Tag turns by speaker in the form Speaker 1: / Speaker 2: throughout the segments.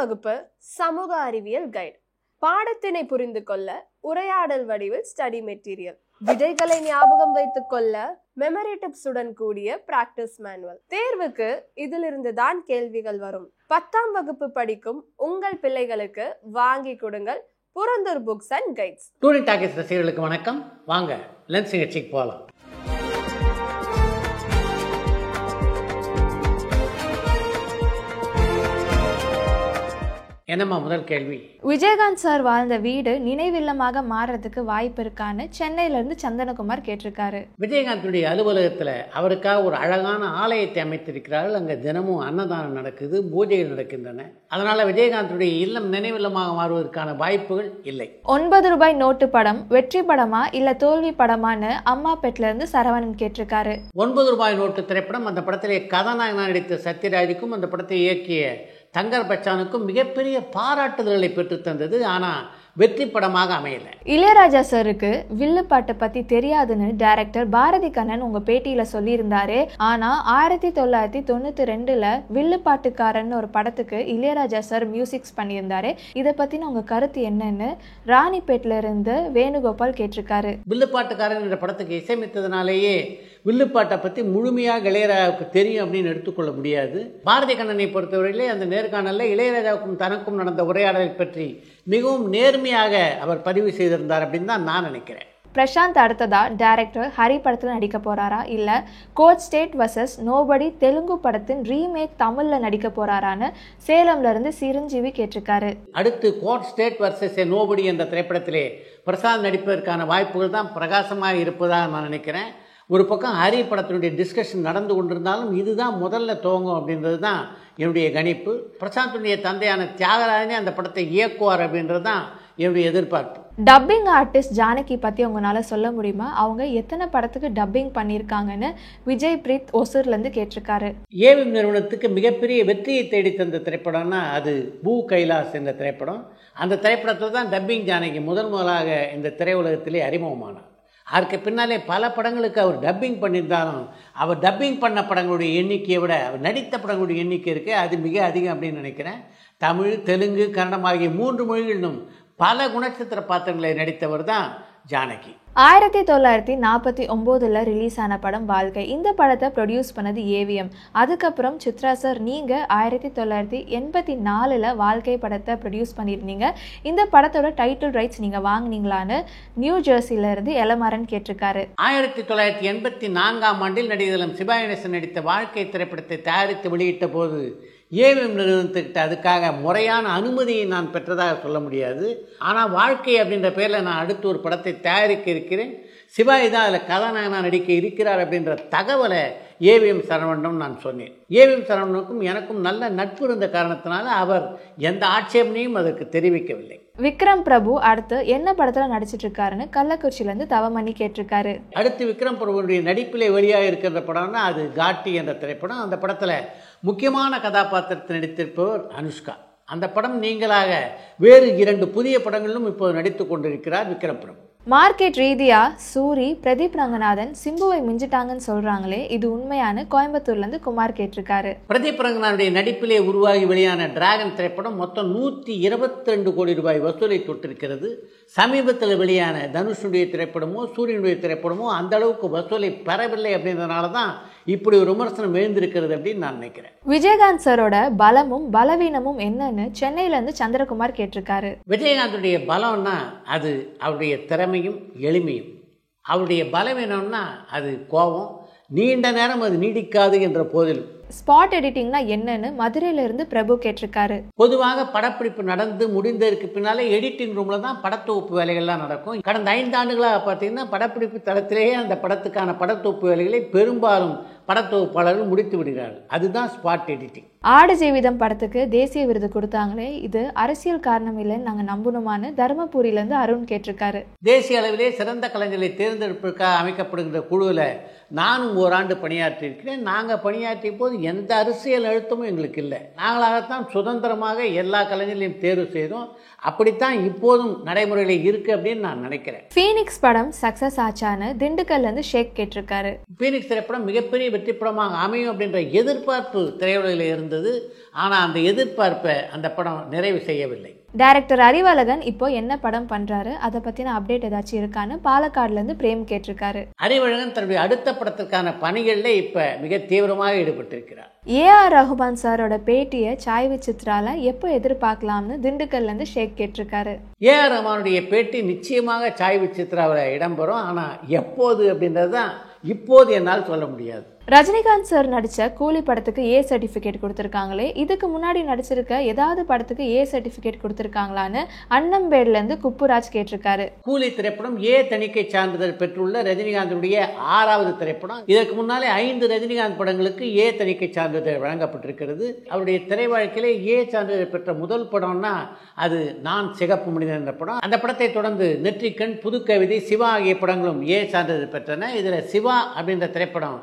Speaker 1: வகுப்பு சமூக அறிவியல் கைடு. பாடத்தினை புரிந்து கொள்ள உரையாடல் வடிவில் ஸ்டடி மெட்டீரியல், விடைகளை ஞாபகம் வைத்துக் கொள்ள மெமரி டிப்ஸுடன் கூடிய பிராக்டிஸ் மேனுவல். தேர்வுக்கு இதிலிருந்து தான் கேள்விகள் வரும். 10ஆம் வகுப்பு படிக்கும் உங்கள் பிள்ளைகளுக்கு வாங்கி கொடுங்கள் Purandur books and kites.
Speaker 2: Touring talkies ரசிகர்களுக்கு வணக்கம். வாங்க லென்ஸ் நிகழ்ச்சிக்கு போகலாம். என்னம்மா முதல் கேள்வி?
Speaker 3: விஜயகாந்த் சார் வாழ்ந்த வீடு நினைவில்லமாக மாறுறதுக்கு வாய்ப்பு இருக்கான்னு சென்னையில இருந்து சந்தனகுமார் கேட்டிருக்காரு.
Speaker 2: விஜயகாந்துடைய அலுவலகத்துல அவருக்காக ஒரு அழகான ஆலயத்தை அமைத்திருக்கிறார்கள். அங்க தினமும் அன்னதானம் நடக்குது, பூஜைகள் நடக்கின்றன. அதனால விஜயகாந்துடைய இல்லம் நினைவில்லமாக மாறுவதற்கான வாய்ப்புகள் இல்லை. 9
Speaker 3: ரூபாய் நோட்டு படம் வெற்றி படமா இல்ல தோல்வி படமான்னு அம்மாபேட்ல இருந்து சரவணன் கேட்டிருக்காரு.
Speaker 2: 9 ரூபாய் நோட்டு திரைப்படம், அந்த படத்திலே கதாநாயகனாக நடித்த சத்யராஜுக்கும் அந்த படத்தை இயக்கிய தங்கர் பச்சானுக்கும் மிகப்பெரிய பாராட்டுதல்களை பெற்று தந்தது. ஆனால் வெற்றி படமாக அமையல.
Speaker 3: இளையராஜா சாருக்கு வில்லு பாட்டை பத்தி தெரியாதுன்னு டைரக்டர் பாரதி கண்ணன் உங்க பேட்டியில சொல்லியிருந்தாரு. ஆனா 1992ல வில்லு பாட்டுக்காரன் ஒரு படத்துக்கு இளையராஜா சார் மியூசிக்ஸ் பண்ணியிருந்தாரு. இதை பத்தின உங்க கருத்து என்னன்னு ராணிப்பேட்ல இருந்து வேணுகோபால் கேட்டிருக்காரு.
Speaker 2: வில்லு பாட்டுக்காரன் என்ற படத்துக்கு இசையமைத்ததுனாலேயே வில்லுப்பாட்டை பற்றி முழுமையாக இளையராஜாவுக்கு தெரியும் அப்படின்னு எடுத்துக்கொள்ள முடியாது. பாரதி கண்ணனை பொறுத்தவரையிலே அந்த நேர்காணலில் இளையராஜாவுக்கும் தனக்கும் நடந்த உரையாடலை பற்றி மிகவும் நேர்மையாக அவர் பதிவு செய்திருந்தார் அப்படின்னு தான் நான் நினைக்கிறேன்.
Speaker 3: பிரசாந்த் அடுத்ததா டைரக்டர் ஹரி படத்தில் நடிக்க போறாரா இல்ல court state versus nobody Telugu படத்தின் ரீமேக் தமிழ்ல நடிக்க போறாரான்னு சேலம்ல இருந்து சிரஞ்சீவி கேட்டிருக்காரு.
Speaker 2: அடுத்து கோட் ஸ்டேட் வர்சஸ் நோபடி என்ற திரைப்படத்திலே பிரசாந்த் நடிப்பதற்கான வாய்ப்புகள் தான் பிரகாசமாக இருப்பதாக நான் நினைக்கிறேன். ஒரு பக்கம் ஹரி படத்தினுடைய டிஸ்கஷன் நடந்து கொண்டிருந்தாலும் இதுதான் முதல்ல துவங்கும் அப்படின்றது தான் என்னுடைய கணிப்பு. பிரசாந்துடைய தந்தையான தியாகராஜனே அந்த படத்தை இயக்குவார் அப்படின்றது தான் என்னுடைய எதிர்பார்ப்பு.
Speaker 3: டப்பிங் ஆர்டிஸ்ட் ஜானகி பற்றி உங்களால் சொல்ல முடியுமா? அவங்க எத்தனை படத்துக்கு டப்பிங் பண்ணியிருக்காங்கன்னு விஜய் பிரீத் ஒசூர்லேருந்து கேட்டிருக்காரு.
Speaker 2: ஏவிஎம் நிறுவனத்துக்கு மிகப்பெரிய வெற்றியை தேடி தந்த திரைப்படம்னா அது பூ கைலாஸ் என்ற திரைப்படம். அந்த திரைப்படத்தில் தான் டப்பிங் ஜானகி முதலாக இந்த திரையுலகத்திலே அறிமுகமானார். அதற்கு பின்னாலே பல படங்களுக்கு அவர் டப்பிங் பண்ணியிருந்தாலும் அவர் டப்பிங் பண்ண படங்களுடைய எண்ணிக்கையை விட அவர் நடித்த படங்களுடைய எண்ணிக்கை இருக்குது, அது மிக அதிகம் அப்படின்னு நினைக்கிறேன். தமிழ், தெலுங்கு, கன்னடம் ஆகிய 3 மொழிகளிலும் பல குணச்சித்திர பாத்திரங்களை நடித்தவர் தான் ஜானகி.
Speaker 3: 1949ல் ரிலீஸ் ஆன படம் வாழ்க்கை. இந்த படத்தை ப்ரொடியூஸ் பண்ணது ஏவிஎம். அதுக்கப்புறம் சித்ரா சார் நீங்கள் 1984ல் வாழ்க்கை படத்தை ப்ரொடியூஸ் பண்ணியிருந்தீங்க. இந்த படத்தோட டைட்டில் ரைட்ஸ் நீங்கள் வாங்கினீங்களான்னு நியூ ஜெர்சியிலிருந்து எலமாரன் கேட்டிருக்காரு.
Speaker 2: 1984ஆம் ஆண்டில் நடிகர் சிபா கணேசன் நடித்த வாழ்க்கை திரைப்படத்தை தயாரித்து வெளியிட்ட போது ஏவிஎம் நிறுவனத்துக்கிட்ட அதுக்காக முறையான அனுமதியை நான் பெற்றதாக சொல்ல முடியாது. ஆனால் வாழ்க்கை அப்படின்ற பேரில் நான் அடுத்து ஒரு படத்தை தயாரிக்க இருக்கிறேன், சிவாஜி தான் அதில் கதாநாயகனாக நடிக்க இருக்கிறார் அப்படின்ற தகவலை ஏவிஎம் சரவணனும் நான் சொன்னேன். ஏவிஎம் சரவணனுக்கும் எனக்கும் நல்ல நட்பு இருந்த காரணத்தினால அவர் எந்த ஆட்சேபனையும் அதற்கு தெரிவிக்கவில்லை.
Speaker 3: விக்ரம் பிரபு அடுத்து என்ன படத்தில் நடிச்சிட்டு இருக்காருன்னு கள்ளக்குறிச்சியிலேருந்து தவமணி கேட்டிருக்காரு.
Speaker 2: அடுத்து விக்ரம் பிரபுடைய நடிப்பிலே வெளியாக இருக்கின்ற படம்னா அது காட்டி என்ற திரைப்படம். அந்த படத்தில் முக்கியமான கதாபாத்திரத்தை நடித்திருப்பவர் அனுஷ்கா. அந்த படம் நீங்களாக வேறு 2 புதிய படங்களிலும் இப்போது நடித்து கொண்டிருக்கிறார் விக்ரம் பிரபு.
Speaker 3: மார்க்கெட் ரீதியா சூரி, பிரதீப் ரங்கநாதன் சிம்புவை மிஞ்சிட்டாங்கன்னு சொல்றாங்களே, இது உண்மையான? கோயம்புத்தூர்லேருந்து குமார் கேட்டிருக்காரு.
Speaker 2: பிரதீப் ரங்கநாதனுடைய நடிப்பிலே உருவாகி வெளியான டிராகன் திரைப்படம் மொத்தம் 122 கோடி ரூபாய் வசூலை தொட்டிருக்கிறது. சமீபத்தில் வெளியான தனுஷனுடைய திரைப்படமோ சூரியனுடைய திரைப்படமோ அந்த அளவுக்கு வசூலை பெறவில்லை. அப்படின்றதுனால தான் இப்படி ஒரு விமர்சனம் எழுந்திருக்கிறது அப்படின்னு நான் நினைக்கிறேன்.
Speaker 3: விஜயகாந்த் சாரோட பலமும் பலவீனமும் என்னன்னு சென்னையிலேருந்து சந்திரகுமார் கேட்டிருக்காரு.
Speaker 2: விஜயகாந்துடைய பலம்னா அது அவருடைய திறமையும் எளிமையும். அவருடைய பலவீனம்னா அது கோபம், நீண்ட நேரம் அது நீடிக்காது என்ற போதிலும்.
Speaker 3: ஸ்பாட் எடிட்டிங்னா என்னன்னு மதுரையில இருந்து பிரபு கேட்டிருக்காரு.
Speaker 2: பொதுவாக படப்பிடிப்பு நடந்து முடிந்ததற்கு பின்னாலே எடிட்டிங் ரூம்ல தான் படத்தொகுப்பு வேலைகள்லாம் நடக்கும். கடந்த 5 ஆண்டுகளாக பார்த்தீங்கன்னா படப்பிடிப்பு தளத்திலேயே அந்த படத்துக்கான படத்தொகுப்பு வேலைகளை பெரும்பாலும் படத்தொகுப்பாளர்கள் முடித்து விடுகிறார்கள். அதுதான் ஸ்பாட் எடிட்டிங்.
Speaker 3: ஆடு ஜீவிதம் படத்துக்கு தேசிய விருது கொடுத்தாங்களே, இது அரசியல் காரணம் இல்லைன்னு நாங்கள் நம்பணுமான்னு தருமபுரியிலேருந்து அருண் கேட்டிருக்காரு.
Speaker 2: தேசிய அளவிலே சிறந்த கலைஞர்களை தேர்ந்தெடுப்பதற்காக அமைக்கப்படுகின்ற குழுவில் நானும் ஓராண்டு பணியாற்றியிருக்கிறேன். நாங்கள் பணியாற்றிய போது எந்த அரசியல் அழுத்தமும் எங்களுக்கு இல்லை. நாங்களாகத்தான் சுதந்திரமாக எல்லா கலைஞர்களையும் தேர்வு செய்தோம். அப்படித்தான் இப்போதும் நடைமுறையில் இருக்குது அப்படின்னு நான் நினைக்கிறேன்.
Speaker 3: ஃபீனிக்ஸ் படம் சக்ஸஸ் ஆச்சான்னு திண்டுக்கல்லேருந்து ஷேக் கேட்டிருக்காரு.
Speaker 2: ஃபீனிக்ஸ் திரைப்படம் மிகப்பெரிய வெற்றி படமாக அமையும் அப்படின்ற எதிர்பார்ப்பு திரையுலகில் இருந்தது. ஆனால் அந்த எதிர்பார்ப்பை அந்த படம் நிறைவு செய்யவில்லை.
Speaker 3: டைரக்டர் அறிவழகன் இப்போ என்ன படம் பண்றாரு, அதை பத்தின அப்டேட் ஏதாச்சும் இருக்கான்னு பாலக்காடுல இருந்து பிரேம் கேட்டிருக்காரு.
Speaker 2: அறிவழகன் தன்னுடைய அடுத்த படத்திற்கான பணிகளில் இப்ப மிக தீவிரமாக ஈடுபட்டிருக்கிறார்.
Speaker 3: ஏஆர் ரஹ்மான் சாரோட பேட்டியை சாய்வு சித்ரால எப்போ எதிர்பார்க்கலாம்னு திண்டுக்கல்ல இருந்து ஷேக் கேட்டிருக்காரு.
Speaker 2: ஏஆர் ரஹ்மானுடைய பேட்டி நிச்சயமாக சாய்வு சித்ராவில் இடம்பெறும். ஆனால் எப்போது அப்படின்றது தான் இப்போது என்னால் சொல்ல முடியாது.
Speaker 3: ரஜினிகாந்த் சார் நடிச்ச கூலி படத்துக்கு ஏ சர்டிஃபிகேட் கொடுத்துருக்காங்களே, இதுக்கு முன்னாடி நடிச்சிருக்க ஏதாவது படத்துக்கு ஏ சர்டிஃபிகேட் கொடுத்துருக்காங்களான்னு அன்னம்பேட்ல இருந்து குப்புராஜ் கேட்டிருக்காரு.
Speaker 2: கூலி திரைப்படம் ஏ தணிக்கை சான்றிதழ் பெற்றுள்ள ரஜினிகாந்துடைய 6வது திரைப்படம். இதற்கு முன்னாலே 5 ரஜினிகாந்த் படங்களுக்கு ஏ தணிக்கை சான்றிதழ் வழங்கப்பட்டிருக்கிறது. அவருடைய திரை வாழ்க்கையிலே ஏ சான்றிதழ் பெற்ற முதல் படம்னா அது நான் சிகப்பு மனிதன் என்ற படம். அந்த படத்தை தொடர்ந்து நெற்றிக்கண், புதுக்கவிதை, சிவா ஆகிய படங்களும் ஏ சான்றிதழ் பெற்றன. இதில் சிவா அப்படின்ற திரைப்படம்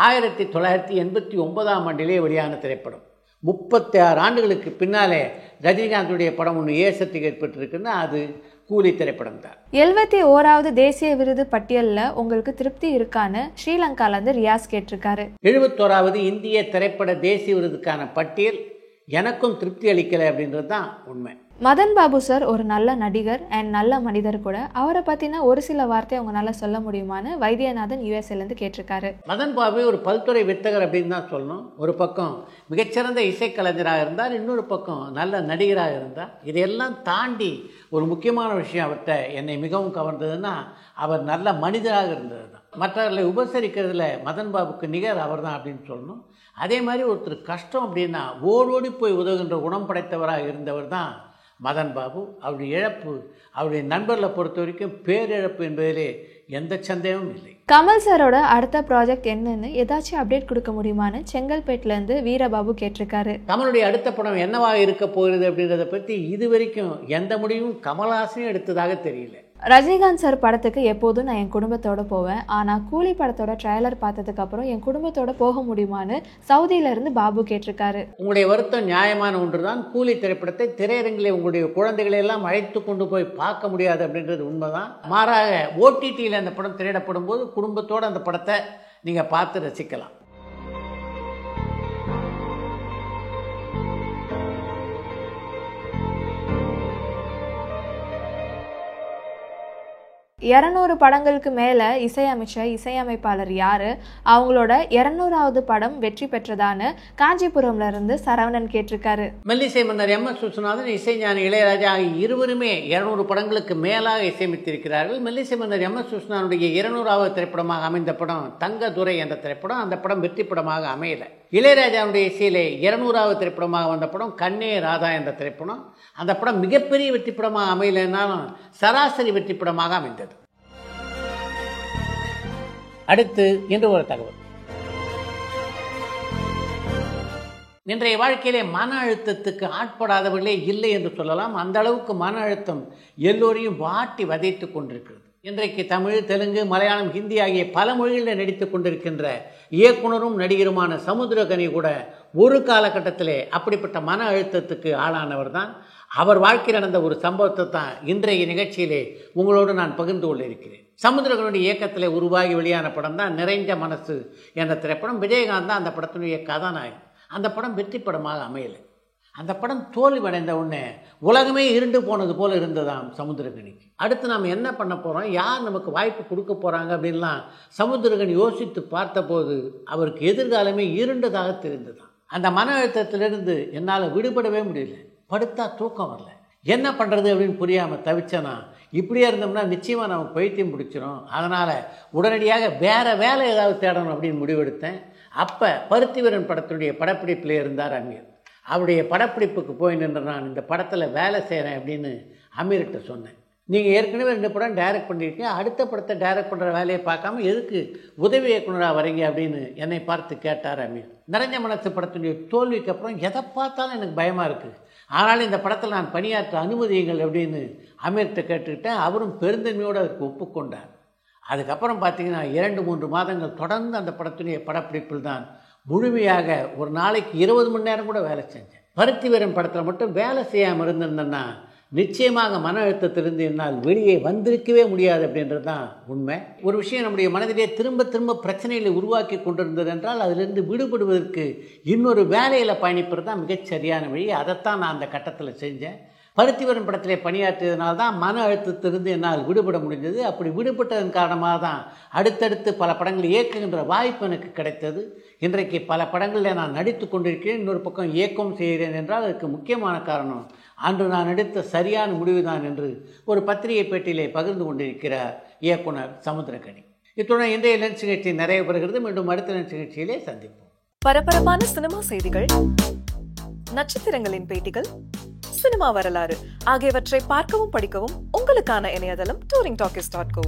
Speaker 2: 1989ஆம் ஆண்டிலே வெளியான திரைப்படம். 36 ஆண்டுகளுக்கு பின்னாலே ரஜினிகாந்துடைய படம் ஒன்று ஏ சர்டிஃபிகேட் பெற்றிருக்குன்னா அது கூலி திரைப்படம் தான்.
Speaker 3: 71வது தேசிய விருது பட்டியலில் உங்களுக்கு திருப்தி இருக்கான்னு ஸ்ரீலங்கால இருந்து ரியாஸ் கேட்டிருக்காரு.
Speaker 2: 71வது இந்திய திரைப்பட தேசிய விருதுக்கான பட்டியல் எனக்கும் திருப்தி அளிக்கலை அப்படின்றது தான் உண்மை.
Speaker 3: மதன் பாபு சார் ஒரு நல்ல நடிகர் அண்ட் நல்ல மனிதர் கூட. அவரை பற்றின ஒரு சில வார்த்தை அவங்க நல்லா சொல்ல முடியுமான்னு வைத்தியநாதன் யூஎஸ்ஏலேருந்து கேட்டிருக்காரு.
Speaker 2: மதன் பாபு ஒரு பல்துறை வித்தகர் அப்படின்னு தான் சொல்லணும். ஒரு பக்கம் மிகச்சிறந்த இசைக்கலைஞராக இருந்தார், இன்னொரு பக்கம் நல்ல நடிகராக இருந்தார். இதையெல்லாம் தாண்டி ஒரு முக்கியமான விஷயம் அவர்கிட்ட என்னை மிகவும் கவர்ந்ததுன்னா அவர் நல்ல மனிதராக இருந்தது தான். மற்றவர்களை உபசரிக்கிறதுல மதன் பாபுக்கு நிகர் அவர் தான் அப்படின்னு சொல்லணும். அதே மாதிரி ஒருத்தர் கஷ்டம் அப்படின்னா ஓடோடி போய் உதவுகின்ற குணம் படைத்தவராக இருந்தவர் தான் மதன் பாபு. அவருடைய இழப்பு அவருடைய நண்பர்களை பொறுத்த வரைக்கும் பேரிழப்பு என்பதிலே எந்த சந்தேகமும் இல்லை.
Speaker 3: கமல் சாரோட அடுத்த ப்ராஜெக்ட் என்னன்னு ஏதாச்சும் அப்டேட் கொடுக்க முடியுமான்னு செங்கல்பேட்டிலேருந்து வீரபாபு கேட்டிருக்காரு.
Speaker 2: கமலுடைய அடுத்த படம் என்னவாக இருக்க போகிறது அப்படின்றத பற்றி இதுவரைக்கும் எந்த முடிவும் கமல்ஹாசனும் எடுத்ததாக தெரியல.
Speaker 3: ரஜினிகாந்த் சார் படத்துக்கு எப்போதும் நான் என் குடும்பத்தோட போவேன், ஆனால் கூலி படத்தோட ட்ரைலர் பார்த்ததுக்கு அப்புறம் என் குடும்பத்தோட போக முடியுமான்னு சவுதியில இருந்து பாபு கேட்டிருக்காரு.
Speaker 2: உங்களுடைய வருத்தம் நியாயமான ஒன்றுதான். கூலி திரைப்படத்தை திரையரங்கிலே உங்களுடைய குழந்தைகளை எல்லாம் அழைத்து கொண்டு போய் பார்க்க முடியாது அப்படின்றது உண்மைதான். மாறாக ஓடிடியில் அந்த படம் திரையிடப்படும் போது குடும்பத்தோடு அந்த படத்தை நீங்கள் பார்த்து ரசிக்கலாம்.
Speaker 3: இரநூறு படங்களுக்கு மேலே இசையமைச்ச இசையமைப்பாளர் யாரு, அவங்களோட 200வது படம் வெற்றி பெற்றதான்னு காஞ்சிபுரம்ல இருந்து சரவணன் கேட்டிருக்காரு.
Speaker 2: மெல்லிசை மன்னர் எம்.எஸ். விஸ்வநாதன், இசைஞானி இளையராஜா ஆகிய இருவருமே 200 படங்களுக்கு மேலாக இசையமைத்திருக்கிறார்கள். மெல்லிசை மன்னர் எம்.எஸ். விஸ்வநாதனுடைய 200வது திரைப்படமாக அமைந்த படம் தங்கதுரை என்ற திரைப்படம். அந்த படம் வெற்றி படமாக அமையல. இளையராஜாவுடைய இசையிலே 200வது திரைப்படமாக வந்த படம் கண்ணே ராதா என்ற திரைப்படம். அந்த படம் மிகப்பெரிய வெற்றி படமாக அமையலைன்னாலும் சராசரி வெற்றி படமாக அமைந்தது. அடுத்து இன்று ஒரு தகவல். இன்றைய வாழ்க்கையிலே மன அழுத்தத்துக்கு ஆட்படாதவர்களே இல்லை என்று சொல்லலாம். அந்த அளவுக்கு மன அழுத்தம் எல்லோரையும் வாட்டி வதைத்து கொண்டிருக்கிறது. இன்றைக்கு தமிழ், தெலுங்கு, மலையாளம், ஹிந்தி ஆகிய பல மொழிகளில் நடித்து கொண்டிருக்கின்ற இயக்குனரும் நடிகருமான சமுத்திரகனி கூட ஒரு காலகட்டத்திலே அப்படிப்பட்ட மன அழுத்தத்துக்கு ஆளானவர் தான். அவர் வாழ்க்கை நடந்த ஒரு சம்பவத்தை தான் இன்றைய நிகழ்ச்சியிலே உங்களோடு நான் பகிர்ந்து கொள்ள இருக்கிறேன். சமுத்திரகனுடைய இயக்கத்தில் உருவாகி வெளியான படம் தான் நிறைஞ்ச மனசு என்ற திரைப்படம். விஜயகாந்த் தான் அந்த படத்தினுடைய கதாநாயகன். அந்த படம் வெற்றி படமாக அமையலை. அந்த படம் தோல்வியடைந்த உடனே உலகமே இருண்டு போனது போல் இருந்ததாம் சமுத்திரகனிக்கு. அடுத்து நாம் என்ன பண்ண போகிறோம், யார் நமக்கு வாய்ப்பு கொடுக்க போகிறாங்க அப்படின்லாம் சமுத்திரகனி யோசித்து பார்த்தபோது அவருக்கு எதிர்காலமே இருண்டதாக தெரிந்ததாம். அந்த மன அழுத்தத்திலிருந்து என்னால் விடுபடவே முடியல. படுத்தா தூக்கம் வரல, என்ன பண்ணுறது அப்படின்னு புரியாமல் தவிச்சேனா. இப்படியே இருந்தோம்னா நிச்சயமாக நமக்கு பைத்தியம் பிடிச்சிடும். அதனால் உடனடியாக வேறு வேலை ஏதாவது தேடணும் அப்படின்னு முடிவெடுத்தேன். அப்போ பருத்திவீரன் படத்தினுடைய படப்பிடிப்பில் இருந்தார் அமீர். அவருடைய படப்பிடிப்புக்கு போய் நின்று நான் இந்த படத்தில் வேலை செய்கிறேன் அப்படின்னு அமீர்கிட்ட சொன்னேன். நீங்கள் ஏற்கனவே 2 படம் டைரக்ட் பண்ணியிருக்கீங்க, அடுத்த படத்தை டைரக்ட் பண்ணுற வேலையை பார்க்காம எதுக்கு உதவி இயக்குனராக வரீங்க அப்படின்னு என்னை பார்த்து கேட்டார் அமீர். நிறைஞ்ச மனசு படத்தினுடைய தோல்விக்கு அப்புறம் எதை பார்த்தாலும் எனக்கு பயமாக இருக்குது, ஆனாலும் இந்த படத்தில் நான் பணியாற்ற அனுமதியுங்கள் அப்படின்னு அமீர்கிட்ட கேட்டுக்கிட்டேன். அவரும் பெருந்தன்மையோடு அதற்கு ஒப்புக்கொண்டார். அதுக்கப்புறம் பார்த்தீங்கன்னா 2-3 மாதங்கள் தொடர்ந்து அந்த படத்தினுடைய படப்பிடிப்பில் தான் முழுமையாக ஒரு நாளைக்கு 20 மணி நேரம் கூட வேலை செஞ்சேன். பருத்தி வீரன் படத்தில் மட்டும் வேலை செய்யாமல் இருந்திருந்தேன்னா நிச்சயமாக மன அழுத்தத்திலிருந்து என்னால் வெளியே வந்திருக்கவே முடியாது அப்படின்றது தான் உண்மை. ஒரு விஷயம் நம்முடைய மனதிலே திரும்ப திரும்ப பிரச்சனைகளை உருவாக்கி கொண்டிருந்தது என்றால் அதிலிருந்து விடுபடுவதற்கு இன்னொரு வேலையில் பயணிப்பது தான் மிகச்சரியான வழி. அதைத்தான் நான் அந்த கட்டத்தில் செஞ்சேன். பருத்திவரன் படத்திலே பணியாற்றியதனால தான் மன அழுத்தத்திலிருந்து என்னால் விடுபட முடிந்தது. அப்படி விடுபட்டதன் காரணமாக தான் அடுத்தடுத்து பல படங்கள் இயக்குகின்ற வாய்ப்பு எனக்கு கிடைத்தது. இன்றைக்கு பல படங்களில் நான் நடித்து கொண்டிருக்கிறேன். இன்னொரு பக்கம் இயக்கம் செய்கிறேன் என்றால் அதுக்கு முக்கியமான காரணம் அன்று நான் எடுத்த சரியான முடிவுதான் என்று ஒரு பத்திரிகை பேட்டியிலே பகிர்ந்து கொண்டிருக்கிறார் இயக்குனர் சமுத்திரக்கனி. இத்துடன் இன்றைய லென்ஸ் நிகழ்ச்சி நிறைய பெறுகிறது. மீண்டும் அடுத்த லென்ஸ் நிகழ்ச்சியிலே சந்திப்போம்.
Speaker 4: பரபரப்பான சினிமா செய்திகள், நட்சத்திரங்களின் பேட்டிகள், சினிமா வரலாறு ஆகியவற்றை பார்க்கவும் படிக்கவும் உங்களுக்கான இணையதளம் touringtalkies.co.